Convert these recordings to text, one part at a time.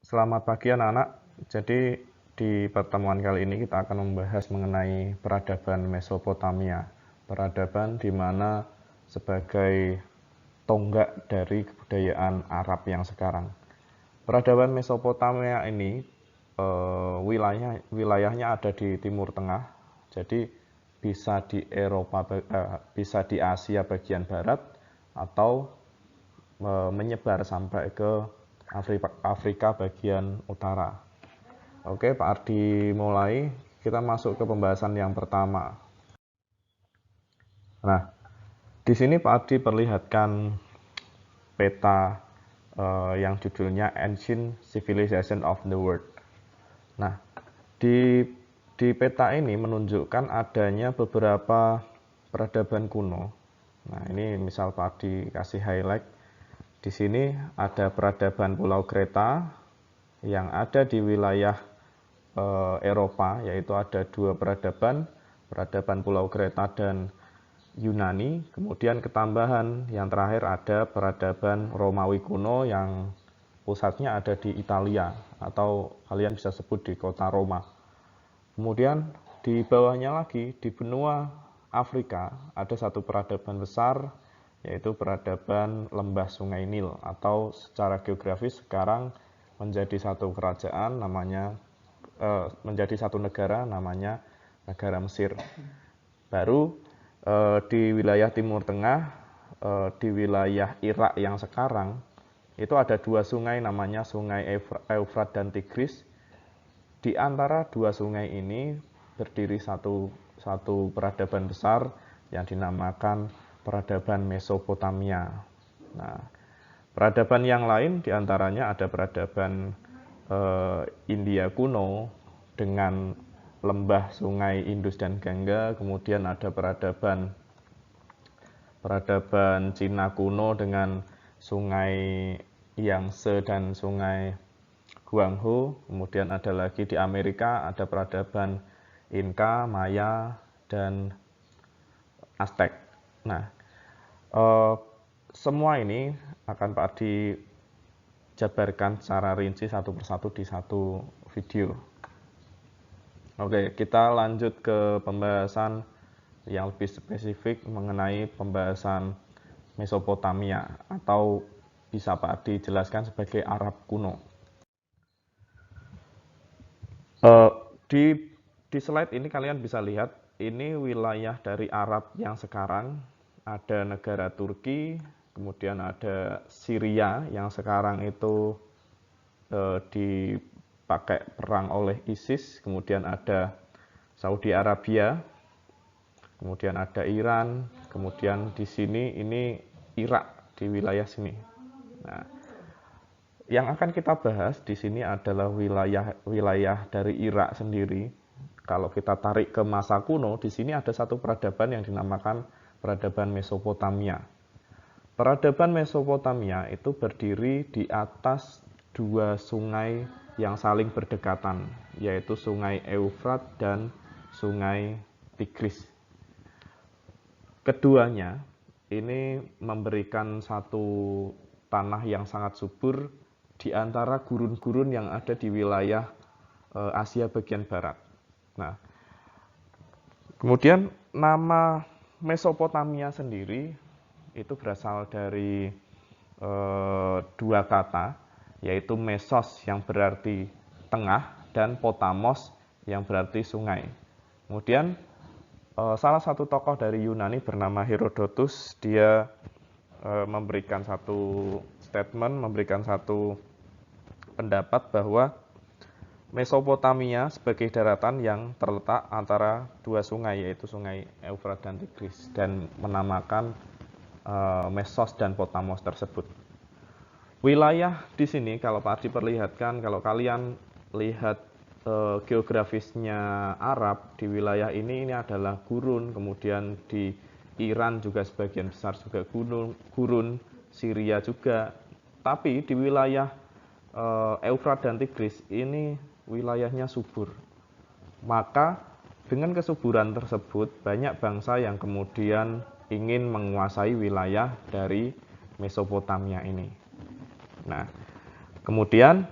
Selamat pagi anak-anak. Jadi di pertemuan kali ini kita akan membahas mengenai peradaban Mesopotamia. Peradaban di mana sebagai tonggak dari kebudayaan Arab yang sekarang. Peradaban Mesopotamia ini wilayahnya ada di Timur Tengah. Jadi bisa di bisa di Asia bagian barat atau menyebar sampai ke Afrika bagian utara. Oke, Pak Ardi mulai. Kita masuk ke pembahasan yang pertama. Nah, di sini Pak Ardi perlihatkan peta yang judulnya Ancient Civilization of the World. Nah, di peta ini menunjukkan adanya beberapa peradaban kuno. Nah, ini misal Pak Ardi kasih highlight. Di sini ada peradaban Pulau Kreta yang ada di wilayah Eropa, yaitu ada dua peradaban Pulau Kreta dan Yunani. Kemudian ketambahan yang terakhir ada peradaban Romawi kuno yang pusatnya ada di Italia, atau kalian bisa sebut di kota Roma. Kemudian di bawahnya lagi, di benua Afrika, ada satu peradaban besar, yaitu peradaban lembah Sungai Nil, atau secara geografis sekarang menjadi satu kerajaan menjadi satu negara namanya negara Mesir. Baru di wilayah Timur Tengah, di wilayah Irak yang sekarang, itu ada dua sungai namanya Sungai Eufrat dan Tigris. Di antara dua sungai ini berdiri satu peradaban besar yang dinamakan peradaban Mesopotamia. Nah, peradaban yang lain diantaranya ada peradaban India kuno dengan lembah sungai Indus dan Gangga, kemudian ada peradaban Cina kuno dengan sungai Yangtze dan sungai Guangzhou, kemudian ada lagi di Amerika ada peradaban Inka, Maya, dan Aztec. Nah, semua ini akan Pak Adi jabarkan secara rinci satu persatu di satu video. Oke, kita lanjut ke pembahasan yang lebih spesifik mengenai pembahasan Mesopotamia, atau bisa Pak Adi jelaskan sebagai Arab kuno. Di slide ini kalian bisa lihat, ini wilayah dari Arab yang sekarang. Ada negara Turki, kemudian ada Syria yang sekarang itu dipakai perang oleh ISIS, kemudian ada Saudi Arabia, kemudian ada Iran, kemudian di sini ini Irak di wilayah sini. Nah, yang akan kita bahas di sini adalah wilayah dari Irak sendiri. Kalau kita tarik ke masa kuno, di sini ada satu peradaban yang dinamakan peradaban Mesopotamia. Peradaban Mesopotamia itu berdiri di atas dua sungai yang saling berdekatan, yaitu Sungai Eufrat dan Sungai Tigris. Keduanya ini memberikan satu tanah yang sangat subur di antara gurun-gurun yang ada di wilayah Asia bagian barat. Nah, kemudian nama Mesopotamia sendiri itu berasal dari dua kata, yaitu mesos yang berarti tengah dan potamos yang berarti sungai. Kemudian salah satu tokoh dari Yunani bernama Herodotus, dia memberikan satu statement, memberikan satu pendapat bahwa Mesopotamia sebagai daratan yang terletak antara dua sungai, yaitu Sungai Eufrat dan Tigris, dan menamakan Mesos dan Potamos tersebut. Wilayah di sini kalau Pak Ardi perlihatkan, kalau kalian lihat geografisnya Arab di wilayah ini adalah gurun, kemudian di Iran juga sebagian besar juga gurun, Syria juga. Tapi di wilayah Eufrat dan Tigris ini wilayahnya subur. Maka dengan kesuburan tersebut banyak bangsa yang kemudian ingin menguasai wilayah dari Mesopotamia ini. Nah, kemudian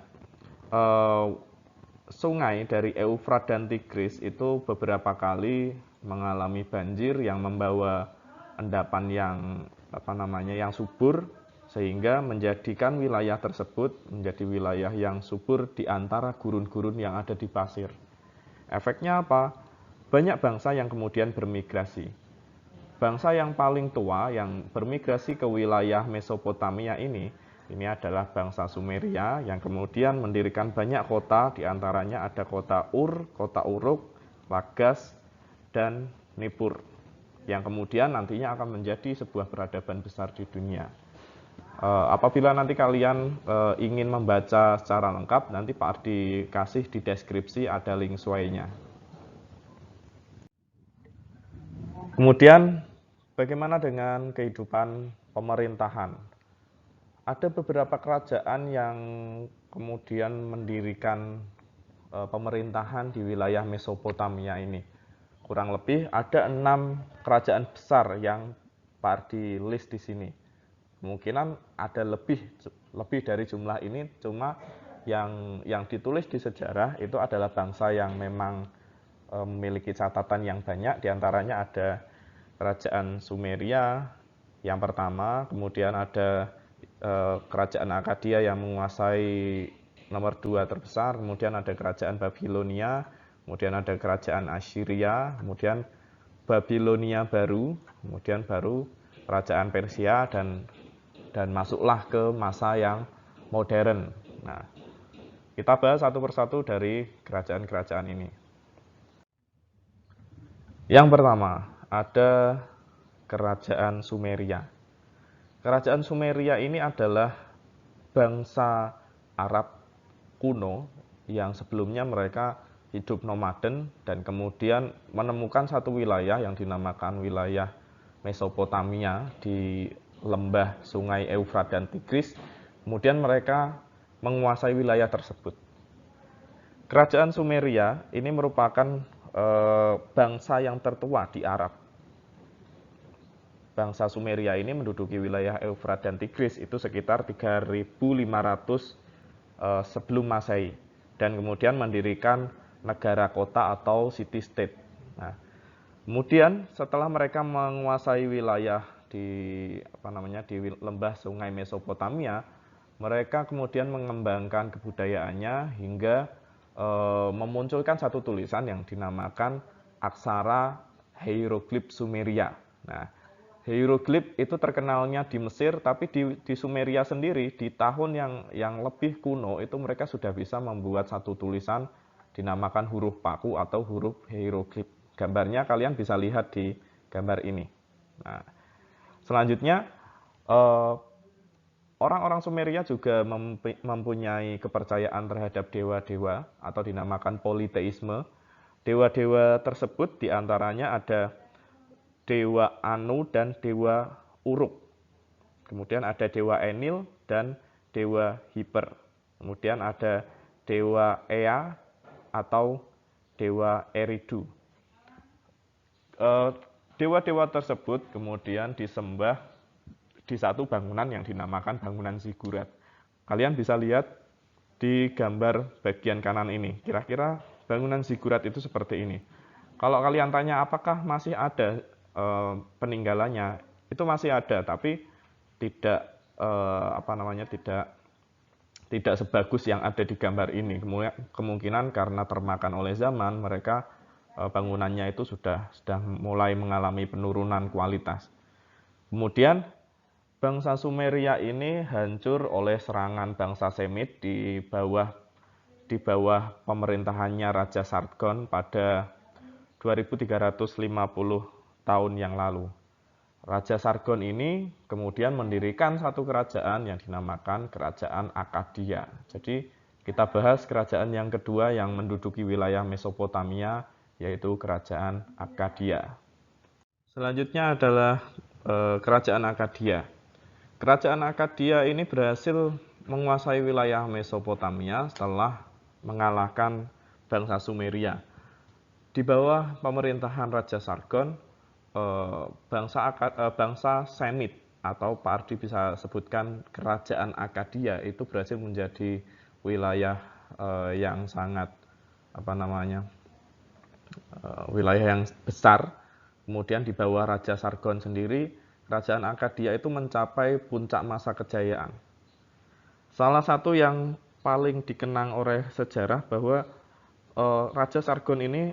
eh, sungai dari Eufrat dan Tigris itu beberapa kali mengalami banjir yang membawa endapan yang subur, sehingga menjadikan wilayah tersebut menjadi wilayah yang subur di antara gurun-gurun yang ada di pasir. Efeknya apa? Banyak bangsa yang kemudian bermigrasi. Bangsa yang paling tua yang bermigrasi ke wilayah Mesopotamia ini adalah bangsa Sumeria yang kemudian mendirikan banyak kota, diantaranya ada kota Ur, kota Uruk, Lagas, dan Nippur, yang kemudian nantinya akan menjadi sebuah peradaban besar di dunia. Apabila nanti kalian ingin membaca secara lengkap, nanti Pak Ardi kasih di deskripsi ada link sway-nya. Kemudian, bagaimana dengan kehidupan pemerintahan? Ada beberapa kerajaan yang kemudian mendirikan pemerintahan di wilayah Mesopotamia ini. Kurang lebih ada 6 kerajaan besar yang Pak Ardi list di sini. Kemungkinan ada lebih dari jumlah ini, cuma yang ditulis di sejarah itu adalah bangsa yang memang memiliki catatan yang banyak. Diantaranya ada kerajaan Sumeria yang pertama, kemudian ada kerajaan Akkadia yang menguasai nomor 2 terbesar, kemudian ada kerajaan Babilonia, kemudian ada kerajaan Assyria, kemudian Babilonia baru, kemudian baru kerajaan Persia, dan masuklah ke masa yang modern. Nah, kita bahas satu persatu dari kerajaan-kerajaan ini. Yang pertama, ada kerajaan Sumeria. Kerajaan Sumeria ini adalah bangsa Arab kuno yang sebelumnya mereka hidup nomaden dan kemudian menemukan satu wilayah yang dinamakan wilayah Mesopotamia di lembah sungai Eufrat dan Tigris. Kemudian mereka menguasai wilayah tersebut. Kerajaan Sumeria ini merupakan bangsa yang tertua di Arab. Bangsa Sumeria ini menduduki wilayah Eufrat dan Tigris itu sekitar 3500 sebelum Masehi, dan kemudian mendirikan negara kota atau city state. Nah, kemudian setelah mereka menguasai wilayah di lembah sungai Mesopotamia, mereka kemudian mengembangkan kebudayaannya hingga memunculkan satu tulisan yang dinamakan aksara hieroglif Sumeria. Nah, hieroglif itu terkenalnya di Mesir, tapi di Sumeria sendiri di tahun yang lebih kuno itu mereka sudah bisa membuat satu tulisan dinamakan huruf paku atau huruf hieroglif. Gambarnya kalian bisa lihat di gambar ini. Nah, selanjutnya orang-orang Sumeria juga mempunyai kepercayaan terhadap dewa-dewa atau dinamakan politeisme. Dewa-dewa tersebut diantaranya ada dewa Anu dan dewa Uruk. Kemudian ada dewa Enil dan dewa Hiper. Kemudian ada dewa Ea atau dewa Eridu. Dewa-dewa tersebut kemudian disembah di satu bangunan yang dinamakan bangunan zigurat. Kalian bisa lihat di gambar bagian kanan ini. Kira-kira bangunan zigurat itu seperti ini. Kalau kalian tanya apakah masih ada peninggalannya, itu masih ada, tapi tidak tidak sebagus yang ada di gambar ini. Kemungkinan karena termakan oleh zaman, mereka bangunannya itu sudah mulai mengalami penurunan kualitas. Kemudian bangsa Sumeria ini hancur oleh serangan bangsa Semit di bawah pemerintahannya Raja Sargon pada 2350 tahun yang lalu. Raja Sargon ini kemudian mendirikan satu kerajaan yang dinamakan Kerajaan Akkadia. Jadi kita bahas kerajaan yang kedua yang menduduki wilayah Mesopotamia, yaitu Kerajaan Akkadia. Selanjutnya adalah Kerajaan Akkadia. Kerajaan Akkadia ini berhasil menguasai wilayah Mesopotamia setelah mengalahkan bangsa Sumeria. Di bawah pemerintahan Raja Sargon, bangsa Semit atau Pak Ardi bisa sebutkan Kerajaan Akkadia itu berhasil menjadi wilayah yang sangat wilayah yang besar. Kemudian di bawah Raja Sargon sendiri, kerajaan Akkadia itu mencapai puncak masa kejayaan. Salah satu yang paling dikenang oleh sejarah bahwa Raja Sargon ini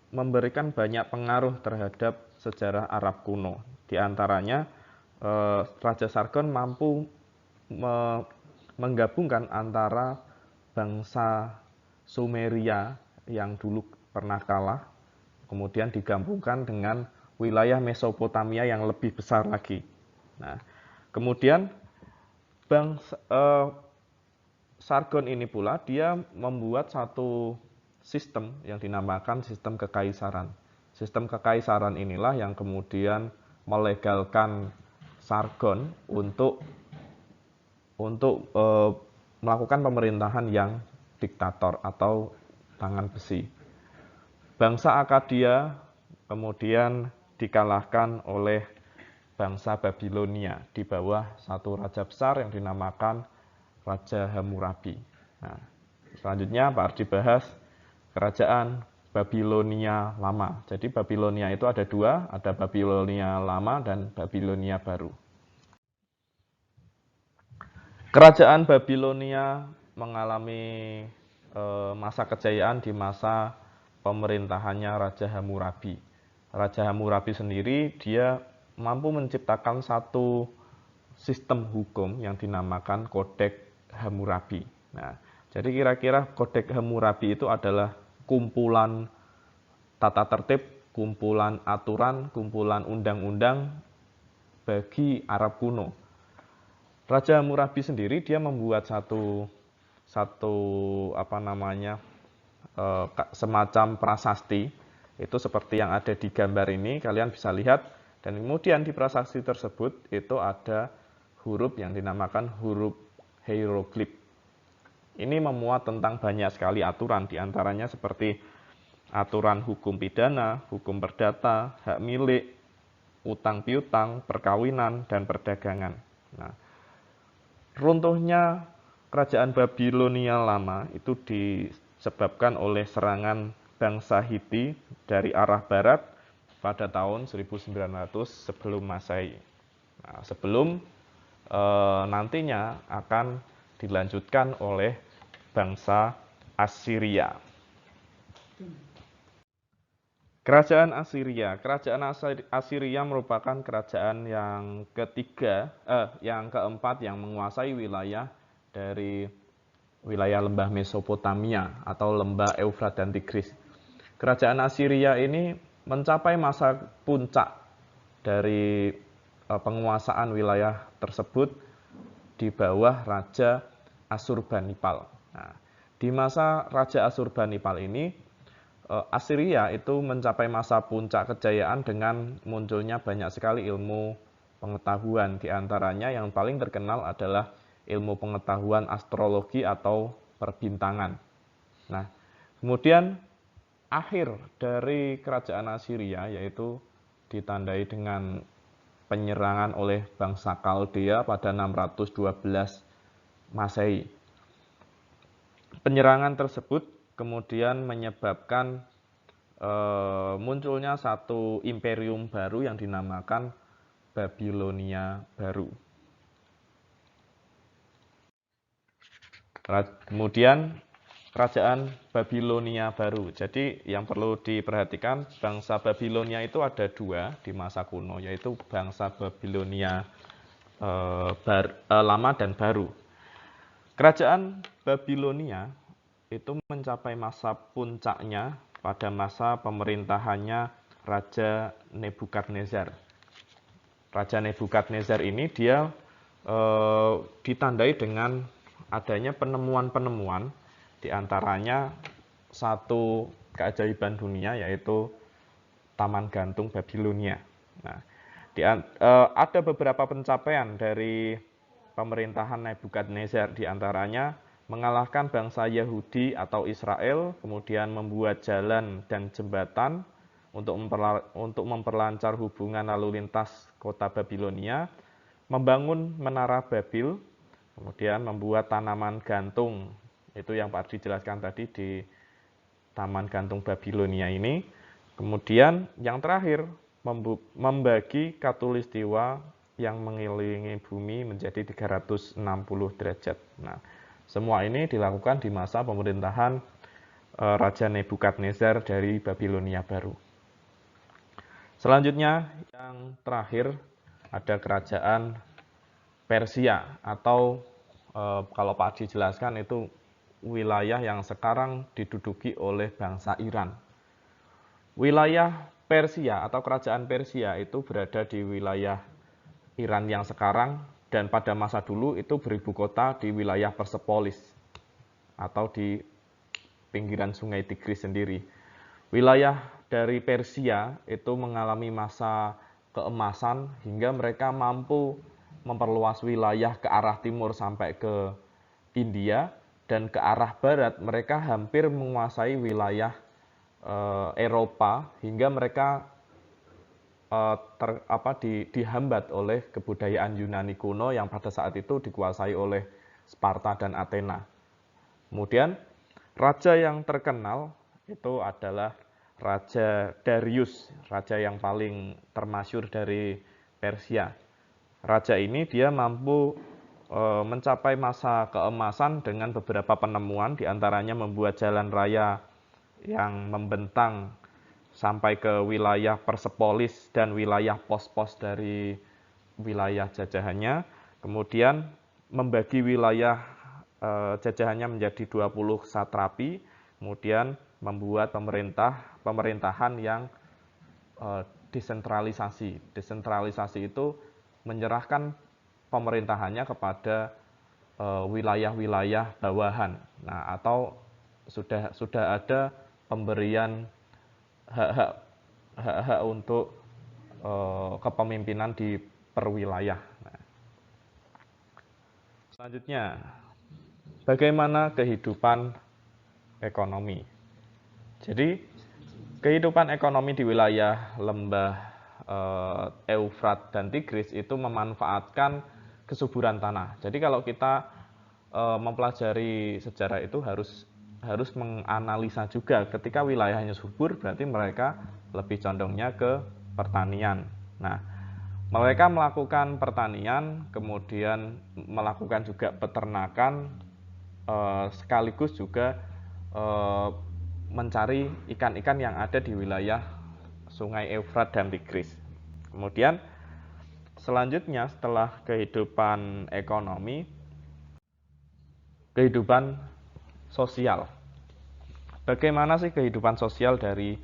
memberikan banyak pengaruh terhadap sejarah Arab kuno. Di antaranya, Raja Sargon mampu menggabungkan antara bangsa Sumeria yang dulu pernah kalah, kemudian digabungkan dengan wilayah Mesopotamia yang lebih besar lagi. Nah, kemudian Sargon ini pula dia membuat satu sistem yang dinamakan sistem kekaisaran. Sistem kekaisaran inilah yang kemudian melegalkan Sargon untuk melakukan pemerintahan yang diktator atau tangan besi. Bangsa Akkadia kemudian dikalahkan oleh bangsa Babilonia di bawah satu raja besar yang dinamakan Raja Hammurabi. Nah, selanjutnya Pak Ardi bahas kerajaan Babilonia lama. Jadi Babilonia itu ada dua, ada Babilonia lama dan Babilonia baru. Kerajaan Babilonia mengalami masa kejayaan di masa pemerintahannya Raja Hammurabi. Raja Hammurabi sendiri dia mampu menciptakan satu sistem hukum yang dinamakan Kodeks Hammurabi. Nah, jadi kira-kira Kodeks Hammurabi itu adalah kumpulan tata tertib, kumpulan aturan, kumpulan undang-undang bagi Arab kuno. Raja Hammurabi sendiri dia membuat semacam prasasti, itu seperti yang ada di gambar ini, kalian bisa lihat, dan kemudian di prasasti tersebut itu ada huruf yang dinamakan huruf hieroglif. Ini memuat tentang banyak sekali aturan, diantaranya seperti aturan hukum pidana, hukum perdata, hak milik, utang piutang, perkawinan, dan perdagangan. Nah, runtuhnya kerajaan Babilonia lama itu disebabkan oleh serangan bangsa Hiti dari arah barat pada tahun 1900 sebelum Masehi. Nah, sebelum nantinya akan dilanjutkan oleh bangsa Assyria. Kerajaan Assyria merupakan kerajaan yang keempat yang menguasai wilayah dari wilayah lembah Mesopotamia atau lembah Eufrat dan Tigris. Kerajaan Assyria ini mencapai masa puncak dari penguasaan wilayah tersebut di bawah Raja Assurbanipal. Nah, di masa Raja Assurbanipal ini, Assyria itu mencapai masa puncak kejayaan dengan munculnya banyak sekali ilmu pengetahuan. Di antaranya yang paling terkenal adalah ilmu pengetahuan astrologi atau perbintangan. Nah, kemudian akhir dari kerajaan Assyria yaitu ditandai dengan penyerangan oleh bangsa Kaldea pada 612 Masehi. Penyerangan tersebut kemudian menyebabkan munculnya satu imperium baru yang dinamakan Babilonia baru. Kemudian kerajaan Babilonia baru. Jadi yang perlu diperhatikan, bangsa Babilonia itu ada dua di masa kuno, yaitu bangsa Babilonia lama dan baru. Kerajaan Babilonia itu mencapai masa puncaknya pada masa pemerintahannya Raja Nebukadnezar. Raja Nebukadnezar ini dia ditandai dengan adanya penemuan-penemuan, di antaranya satu keajaiban dunia yaitu Taman Gantung Babilonia. Nah, ada beberapa pencapaian dari pemerintahan Nebukadnezar, di antaranya mengalahkan bangsa Yahudi atau Israel, kemudian membuat jalan dan jembatan untuk memperlancar hubungan lalu lintas kota Babilonia, membangun menara Babil, kemudian membuat tanaman gantung Itu yang Pak Ardi jelaskan tadi di Taman Gantung Babilonia ini. Kemudian yang terakhir, membagi khatulistiwa yang mengelilingi bumi menjadi 360 derajat. Nah, semua ini dilakukan di masa pemerintahan Raja Nebukadnezar dari Babilonia Baru. Selanjutnya, yang terakhir ada kerajaan Persia atau kalau Pak Adi jelaskan itu wilayah yang sekarang diduduki oleh bangsa Iran. Wilayah Persia atau kerajaan Persia itu berada di wilayah Iran yang sekarang dan pada masa dulu itu beribu kota di wilayah Persepolis atau di pinggiran sungai Tigris sendiri. Wilayah dari Persia itu mengalami masa keemasan hingga mereka mampu memperluas wilayah ke arah timur sampai ke India, dan ke arah barat mereka hampir menguasai wilayah Eropa hingga mereka dihambat oleh kebudayaan Yunani kuno yang pada saat itu dikuasai oleh Sparta dan Athena. Kemudian raja yang terkenal itu adalah Raja Darius, raja yang paling termasyhur dari Persia. Raja ini dia mampu mencapai masa keemasan dengan beberapa penemuan, diantaranya membuat jalan raya yang membentang sampai ke wilayah Persepolis dan wilayah pos-pos dari wilayah jajahannya. Kemudian membagi wilayah jajahannya menjadi 20 satrapi, kemudian membuat pemerintahan yang desentralisasi. Desentralisasi itu menyerahkan pemerintahannya kepada wilayah-wilayah bawahan. Nah, atau sudah ada pemberian hak-hak untuk kepemimpinan di perwilayah. Nah, selanjutnya, bagaimana kehidupan ekonomi? Jadi, kehidupan ekonomi di wilayah lembah Eufrat dan Tigris itu memanfaatkan kesuburan tanah. Jadi kalau kita mempelajari sejarah itu harus menganalisa juga ketika wilayahnya subur berarti mereka lebih condongnya ke pertanian. Nah, mereka melakukan pertanian, kemudian melakukan juga peternakan, sekaligus juga mencari ikan-ikan yang ada di wilayah Sungai Eufrat dan Tigris. Kemudian selanjutnya setelah kehidupan ekonomi, kehidupan sosial. Bagaimana sih kehidupan sosial dari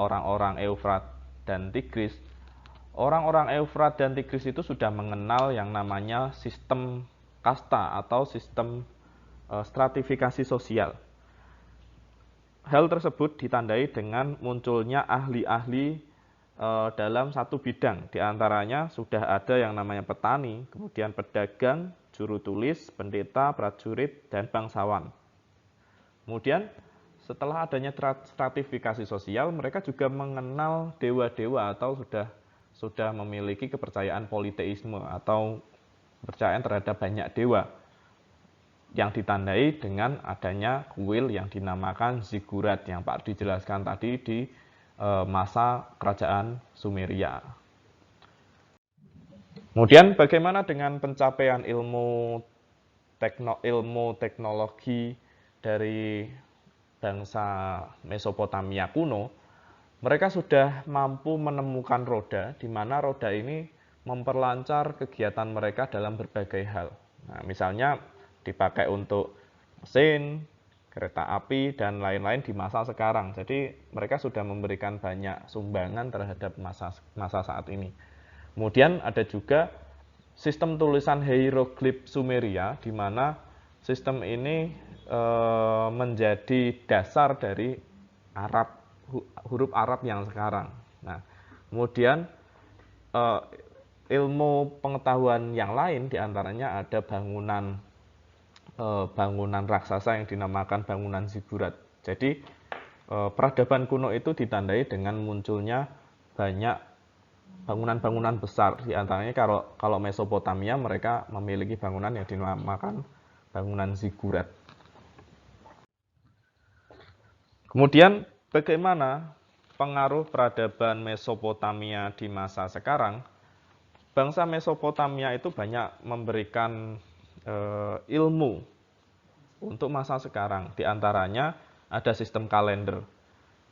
orang-orang Eufrat dan Tigris? Orang-orang Eufrat dan Tigris itu sudah mengenal yang namanya sistem kasta atau sistem stratifikasi sosial. Hal tersebut ditandai dengan munculnya ahli-ahli dalam satu bidang. Di antaranya sudah ada yang namanya petani, kemudian pedagang, juru tulis, pendeta, prajurit, dan bangsawan. Kemudian setelah adanya stratifikasi sosial, mereka juga mengenal dewa-dewa atau sudah memiliki kepercayaan politeisme atau kepercayaan terhadap banyak dewa, yang ditandai dengan adanya kuil yang dinamakan ziggurat yang Pak dijelaskan tadi di masa kerajaan Sumeria. Kemudian bagaimana dengan pencapaian ilmu teknologi dari bangsa Mesopotamia kuno? Mereka sudah mampu menemukan roda, di mana roda ini memperlancar kegiatan mereka dalam berbagai hal. Nah, misalnya dipakai untuk mesin, kereta api, dan lain-lain di masa sekarang. Jadi mereka sudah memberikan banyak sumbangan terhadap masa saat ini. Kemudian ada juga sistem tulisan hieroglif Sumeria, di mana sistem ini menjadi dasar dari huruf Arab yang sekarang. Nah, kemudian ilmu pengetahuan yang lain diantaranya ada bangunan raksasa yang dinamakan bangunan ziggurat. Jadi peradaban kuno itu ditandai dengan munculnya banyak bangunan-bangunan besar. Di antaranya kalau Mesopotamia mereka memiliki bangunan yang dinamakan bangunan ziggurat. Kemudian bagaimana pengaruh peradaban Mesopotamia di masa sekarang? Bangsa Mesopotamia itu banyak memberikan ilmu untuk masa sekarang. Di antaranya ada sistem kalender.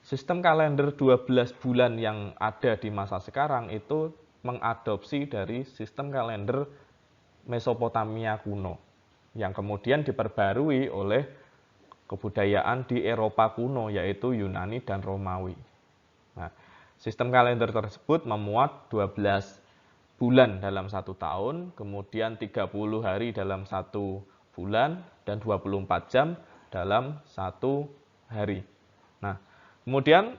Sistem kalender 12 bulan yang ada di masa sekarang itu mengadopsi dari sistem kalender Mesopotamia kuno yang kemudian diperbarui oleh kebudayaan di Eropa kuno, yaitu Yunani dan Romawi. Nah, sistem kalender tersebut memuat 12 bulan dalam satu tahun, kemudian 30 hari dalam satu bulan, dan 24 jam dalam satu hari. Nah, kemudian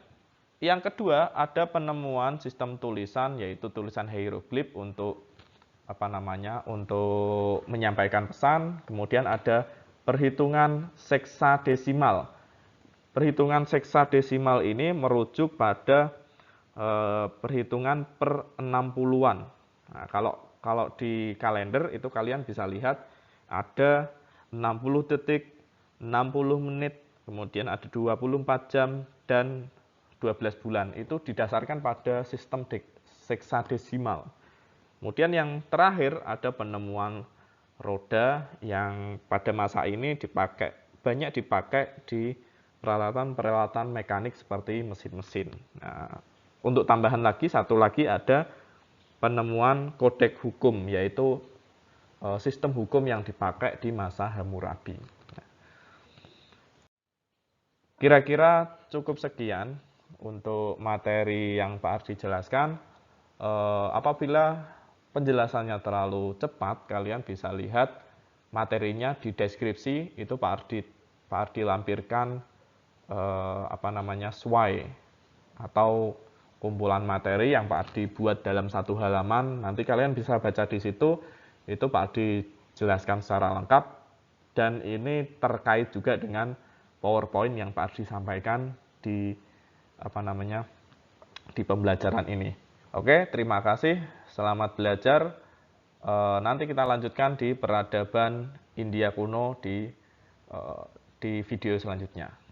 yang kedua ada penemuan sistem tulisan, yaitu tulisan hieroglif untuk untuk menyampaikan pesan. Kemudian ada perhitungan seksadesimal. Perhitungan seksadesimal ini merujuk pada perhitungan per 60-an. Nah, kalau di kalender itu kalian bisa lihat ada 60 detik, 60 menit, kemudian ada 24 jam dan 12 bulan. Itu didasarkan pada sistem seksadesimal. Kemudian yang terakhir ada penemuan roda yang pada masa ini banyak dipakai di peralatan-peralatan mekanik seperti mesin-mesin. Nah, untuk tambahan lagi, satu lagi ada penemuan kodeks hukum, yaitu sistem hukum yang dipakai di masa Hammurabi. Kira-kira cukup sekian untuk materi yang Pak Ardi jelaskan. Apabila penjelasannya terlalu cepat, kalian bisa lihat materinya di deskripsi. Itu Pak Ardi lampirkan SWI atau kumpulan materi yang Pak Ardi buat dalam satu halaman. Nanti kalian bisa baca di situ. Itu Pak Ardi jelaskan secara lengkap, dan ini terkait juga dengan PowerPoint yang Pak Ardi sampaikan di di pembelajaran ini. Oke, terima kasih. Selamat belajar. Nanti kita lanjutkan di peradaban India kuno di video selanjutnya.